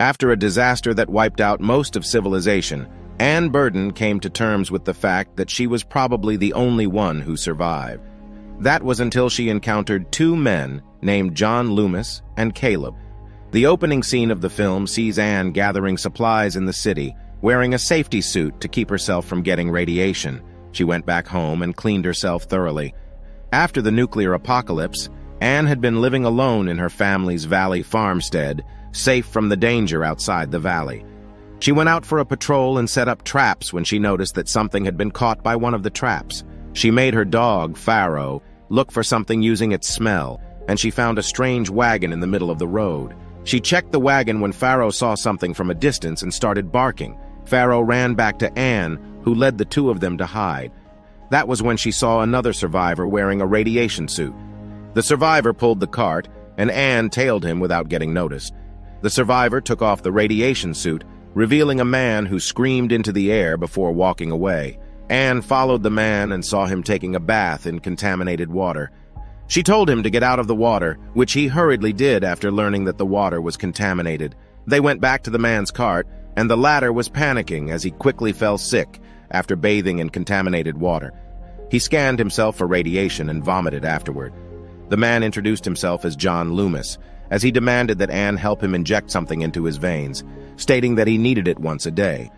After a disaster that wiped out most of civilization, Anne Burden came to terms with the fact that she was probably the only one who survived. That was until she encountered two men named John Loomis and Caleb. The opening scene of the film sees Anne gathering supplies in the city, wearing a safety suit to keep herself from getting radiation. She went back home and cleaned herself thoroughly. After the nuclear apocalypse, Anne had been living alone in her family's valley farmstead, safe from the danger outside the valley. She went out for a patrol and set up traps when she noticed that something had been caught by one of the traps. She made her dog, Pharaoh, look for something using its smell, and she found a strange wagon in the middle of the road. She checked the wagon when Pharaoh saw something from a distance and started barking. Pharaoh ran back to Anne, who led the two of them to hide. That was when she saw another survivor wearing a radiation suit. The survivor pulled the cart, and Anne tailed him without getting noticed. The survivor took off the radiation suit, revealing a man who screamed into the air before walking away. Anne followed the man and saw him taking a bath in contaminated water. She told him to get out of the water, which he hurriedly did after learning that the water was contaminated. They went back to the man's cart, and the latter was panicking as he quickly fell sick after bathing in contaminated water. He scanned himself for radiation and vomited afterward. The man introduced himself as John Loomis, as he demanded that Anne help him inject something into his veins, stating that he needed it once a day.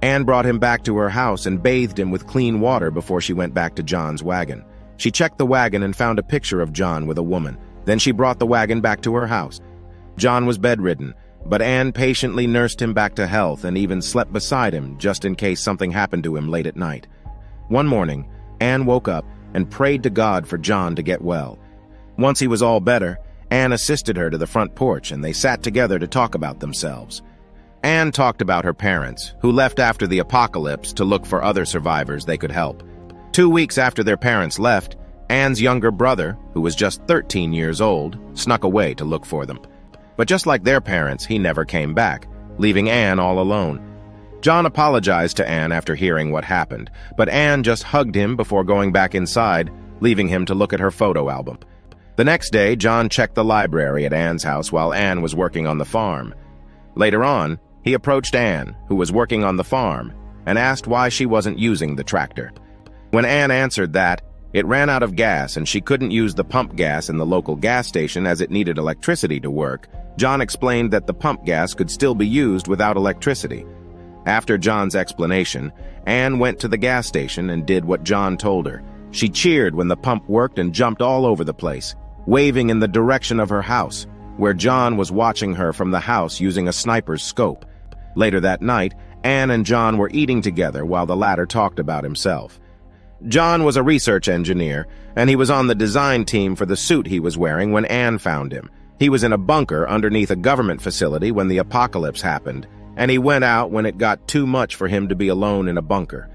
Anne brought him back to her house and bathed him with clean water before she went back to John's wagon. She checked the wagon and found a picture of John with a woman. Then she brought the wagon back to her house. John was bedridden, but Anne patiently nursed him back to health and even slept beside him just in case something happened to him late at night. One morning, Anne woke up and prayed to God for John to get well. Once he was all better, Anne assisted her to the front porch and they sat together to talk about themselves. Anne talked about her parents, who left after the apocalypse to look for other survivors they could help. 2 weeks after their parents left, Anne's younger brother, who was just 13 years old, snuck away to look for them. But just like their parents, he never came back, leaving Anne all alone. John apologized to Anne after hearing what happened, but Anne just hugged him before going back inside, leaving him to look at her photo album. The next day, John checked the library at Anne's house while Anne was working on the farm. Later on, he approached Anne, who was working on the farm, and asked why she wasn't using the tractor. When Anne answered that, it ran out of gas and she couldn't use the pump gas in the local gas station as it needed electricity to work, John explained that the pump gas could still be used without electricity. After John's explanation, Anne went to the gas station and did what John told her. She cheered when the pump worked and jumped all over the place, waving in the direction of her house, where John was watching her from the house using a sniper's scope. Later that night, Anne and John were eating together while the latter talked about himself. John was a research engineer, and he was on the design team for the suit he was wearing when Anne found him. He was in a bunker underneath a government facility when the apocalypse happened, and he went out when it got too much for him to be alone in a bunker.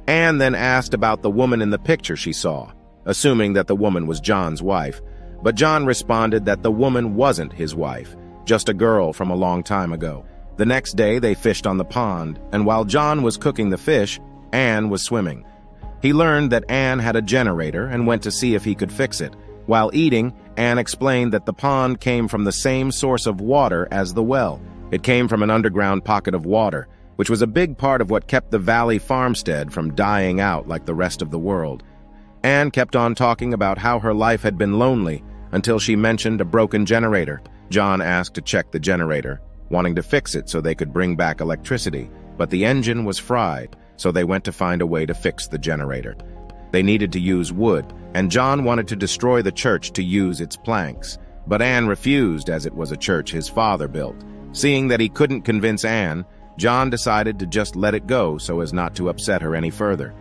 Anne then asked about the woman in the picture she saw, assuming that the woman was John's wife, but John responded that the woman wasn't his wife, just a girl from a long time ago. The next day, they fished on the pond, and while John was cooking the fish, Anne was swimming. He learned that Anne had a generator and went to see if he could fix it. While eating, Anne explained that the pond came from the same source of water as the well. It came from an underground pocket of water, which was a big part of what kept the valley farmstead from dying out like the rest of the world. Anne kept on talking about how her life had been lonely until she mentioned a broken generator. John asked to check the generator, wanting to fix it so they could bring back electricity, but the engine was fried, so they went to find a way to fix the generator. They needed to use wood, and John wanted to destroy the church to use its planks, but Anne refused as it was a church his father built. Seeing that he couldn't convince Anne, John decided to just let it go so as not to upset her any further.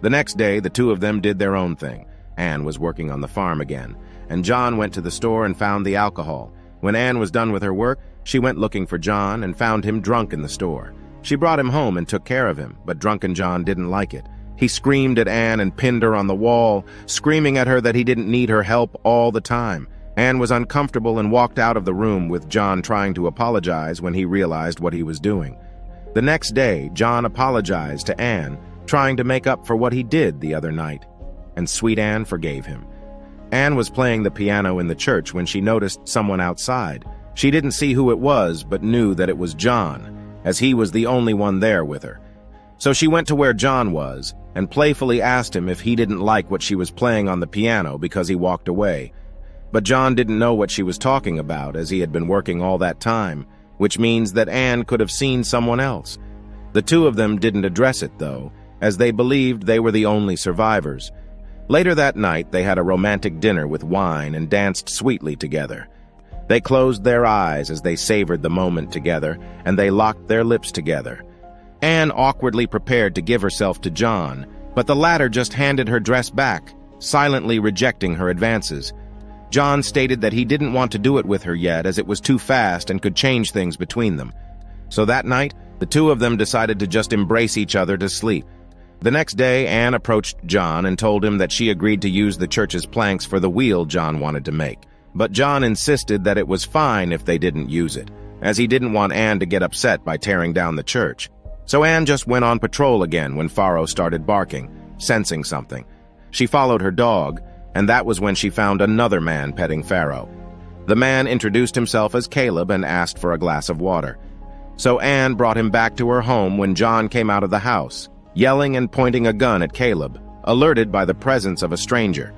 The next day, the two of them did their own thing. Anne was working on the farm again, and John went to the store and found the alcohol. When Anne was done with her work, she went looking for John and found him drunk in the store. She brought him home and took care of him, but drunken John didn't like it. He screamed at Anne and pinned her on the wall, screaming at her that he didn't need her help all the time. Anne was uncomfortable and walked out of the room with John trying to apologize when he realized what he was doing. The next day, John apologized to Anne, trying to make up for what he did the other night, and sweet Anne forgave him. Anne was playing the piano in the church when she noticed someone outside. She didn't see who it was, but knew that it was John, as he was the only one there with her. So she went to where John was and playfully asked him if he didn't like what she was playing on the piano because he walked away. But John didn't know what she was talking about, as he had been working all that time, which means that Anne could have seen someone else. The two of them didn't address it, though, as they believed they were the only survivors. Later that night, they had a romantic dinner with wine and danced sweetly together. They closed their eyes as they savored the moment together, and they locked their lips together. Anne awkwardly prepared to give herself to John, but the latter just handed her dress back, silently rejecting her advances. John stated that he didn't want to do it with her yet, as it was too fast and could change things between them. So that night, the two of them decided to just embrace each other to sleep. The next day, Anne approached John and told him that she agreed to use the church's planks for the wheel John wanted to make. But John insisted that it was fine if they didn't use it, as he didn't want Anne to get upset by tearing down the church. So Anne just went on patrol again when Faro started barking, sensing something. She followed her dog, and that was when she found another man petting Faro. The man introduced himself as Caleb and asked for a glass of water. So Anne brought him back to her home when John came out of the house, yelling and pointing a gun at Caleb, alerted by the presence of a stranger.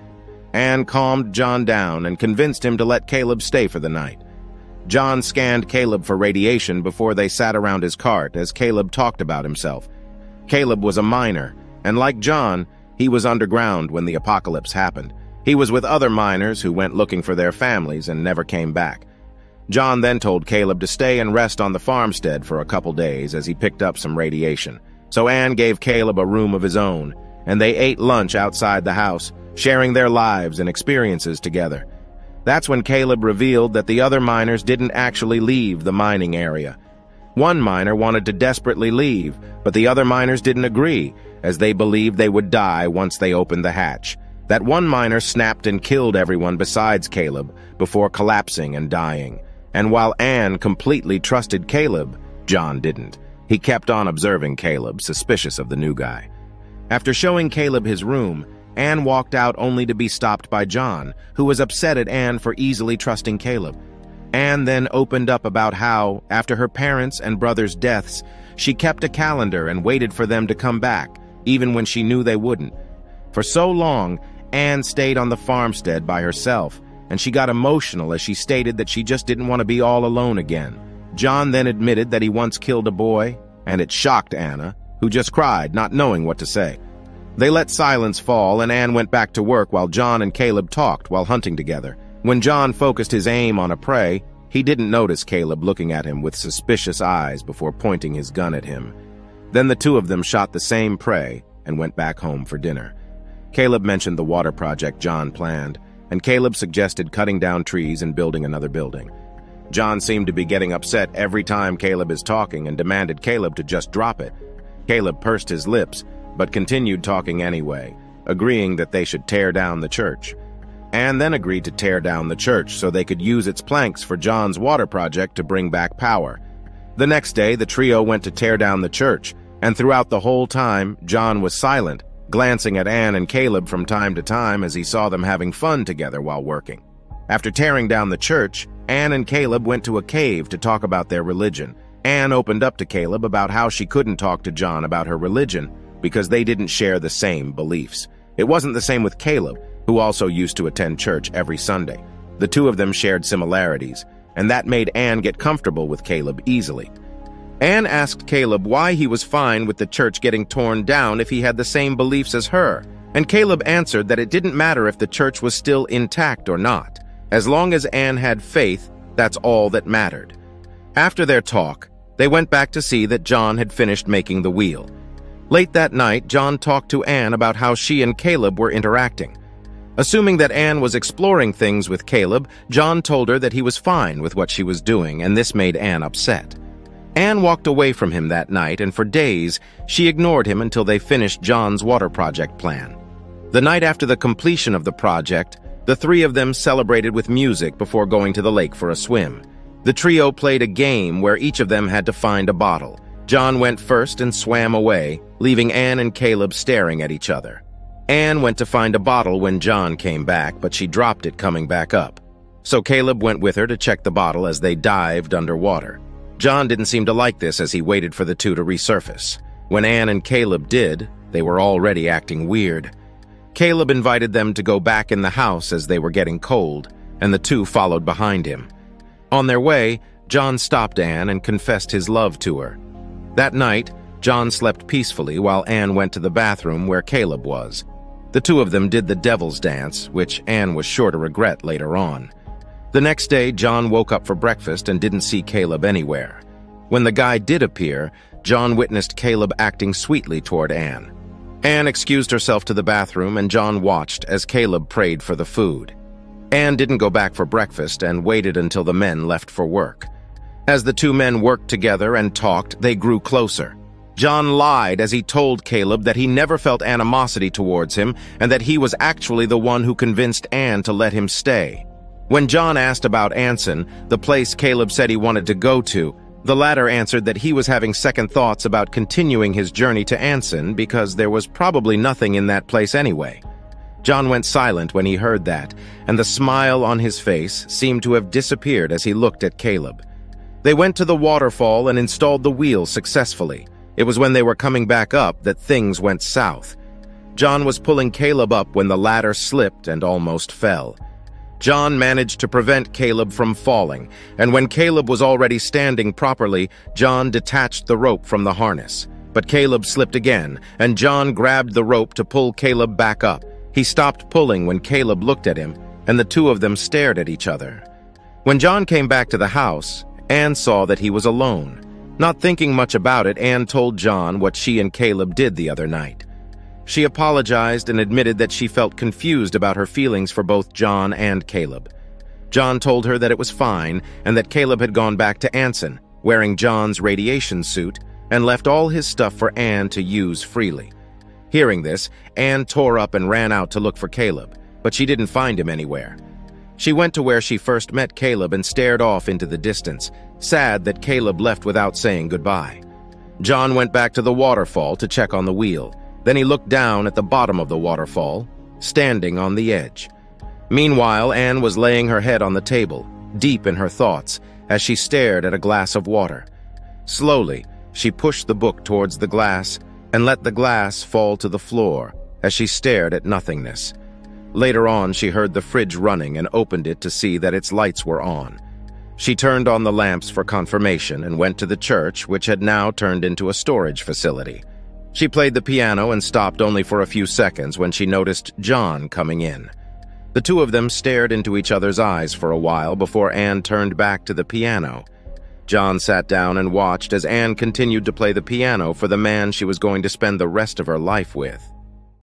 Anne calmed John down and convinced him to let Caleb stay for the night. John scanned Caleb for radiation before they sat around his cart as Caleb talked about himself. Caleb was a miner, and like John, he was underground when the apocalypse happened. He was with other miners who went looking for their families and never came back. John then told Caleb to stay and rest on the farmstead for a couple days as he picked up some radiation. So Anne gave Caleb a room of his own, and they ate lunch outside the house, sharing their lives and experiences together. That's when Caleb revealed that the other miners didn't actually leave the mining area. One miner wanted to desperately leave, but the other miners didn't agree, as they believed they would die once they opened the hatch. That one miner snapped and killed everyone besides Caleb before collapsing and dying. And while Anne completely trusted Caleb, John didn't. He kept on observing Caleb, suspicious of the new guy. After showing Caleb his room, Anne walked out only to be stopped by John, who was upset at Anne for easily trusting Caleb. Anne then opened up about how, after her parents' and brother's deaths, she kept a calendar and waited for them to come back, even when she knew they wouldn't. For so long, Anne stayed on the farmstead by herself, and she got emotional as she stated that she just didn't want to be all alone again. John then admitted that he once killed a boy, and it shocked Anna, who just cried, not knowing what to say. They let silence fall, and Anne went back to work while John and Caleb talked while hunting together. When John focused his aim on a prey, he didn't notice Caleb looking at him with suspicious eyes before pointing his gun at him. Then the two of them shot the same prey and went back home for dinner. Caleb mentioned the water project John planned, and Caleb suggested cutting down trees and building another building. John seemed to be getting upset every time Caleb is talking and demanded Caleb to just drop it. Caleb pursed his lips, but continued talking anyway, agreeing that they should tear down the church. Anne then agreed to tear down the church so they could use its planks for John's water project to bring back power. The next day, the trio went to tear down the church, and throughout the whole time, John was silent, glancing at Anne and Caleb from time to time as he saw them having fun together while working. After tearing down the church, Anne and Caleb went to a cave to talk about their religion. Anne opened up to Caleb about how she couldn't talk to John about her religion because they didn't share the same beliefs. It wasn't the same with Caleb, who also used to attend church every Sunday. The two of them shared similarities, and that made Anne get comfortable with Caleb easily. Anne asked Caleb why he was fine with the church getting torn down if he had the same beliefs as her, and Caleb answered that it didn't matter if the church was still intact or not. As long as Anne had faith, that's all that mattered. After their talk, they went back to see that John had finished making the wheel. Late that night, John talked to Anne about how she and Caleb were interacting. Assuming that Anne was exploring things with Caleb, John told her that he was fine with what she was doing, and this made Anne upset. Anne walked away from him that night, and for days, she ignored him until they finished John's water project plan. The night after the completion of the project, the three of them celebrated with music before going to the lake for a swim. The trio played a game where each of them had to find a bottle. John went first and swam away, leaving Anne and Caleb staring at each other. Anne went to find a bottle when John came back, but she dropped it coming back up. So Caleb went with her to check the bottle as they dived underwater. John didn't seem to like this as he waited for the two to resurface. When Anne and Caleb did, they were already acting weird. Caleb invited them to go back in the house as they were getting cold, and the two followed behind him. On their way, John stopped Anne and confessed his love to her. That night, John slept peacefully while Anne went to the bathroom where Caleb was. The two of them did the devil's dance, which Anne was sure to regret later on. The next day, John woke up for breakfast and didn't see Caleb anywhere. When the guy did appear, John witnessed Caleb acting sweetly toward Anne. Anne excused herself to the bathroom, and John watched as Caleb prayed for the food. Anne didn't go back for breakfast and waited until the men left for work. As the two men worked together and talked, they grew closer. John lied as he told Caleb that he never felt animosity towards him and that he was actually the one who convinced Anne to let him stay. When John asked about Anson, the place Caleb said he wanted to go to, the latter answered that he was having second thoughts about continuing his journey to Anson because there was probably nothing in that place anyway. John went silent when he heard that, and the smile on his face seemed to have disappeared as he looked at Caleb. They went to the waterfall and installed the wheel successfully. It was when they were coming back up that things went south. John was pulling Caleb up when the latter slipped and almost fell. John managed to prevent Caleb from falling, and when Caleb was already standing properly, John detached the rope from the harness. But Caleb slipped again, and John grabbed the rope to pull Caleb back up. He stopped pulling when Caleb looked at him, and the two of them stared at each other. When John came back to the house, Anne saw that he was alone. Not thinking much about it, Anne told John what she and Caleb did the other night. She apologized and admitted that she felt confused about her feelings for both John and Caleb. John told her that it was fine and that Caleb had gone back to Anson, wearing John's radiation suit, and left all his stuff for Anne to use freely. Hearing this, Anne tore up and ran out to look for Caleb, but she didn't find him anywhere. She went to where she first met Caleb and stared off into the distance, sad that Caleb left without saying goodbye. John went back to the waterfall to check on the wheel. Then he looked down at the bottom of the waterfall, standing on the edge. Meanwhile, Anne was laying her head on the table, deep in her thoughts, as she stared at a glass of water. Slowly, she pushed the book towards the glass and let the glass fall to the floor as she stared at nothingness. Later on, she heard the fridge running and opened it to see that its lights were on. She turned on the lamps for confirmation and went to the church, which had now turned into a storage facility. She played the piano and stopped only for a few seconds when she noticed John coming in. The two of them stared into each other's eyes for a while before Anne turned back to the piano. John sat down and watched as Anne continued to play the piano for the man she was going to spend the rest of her life with.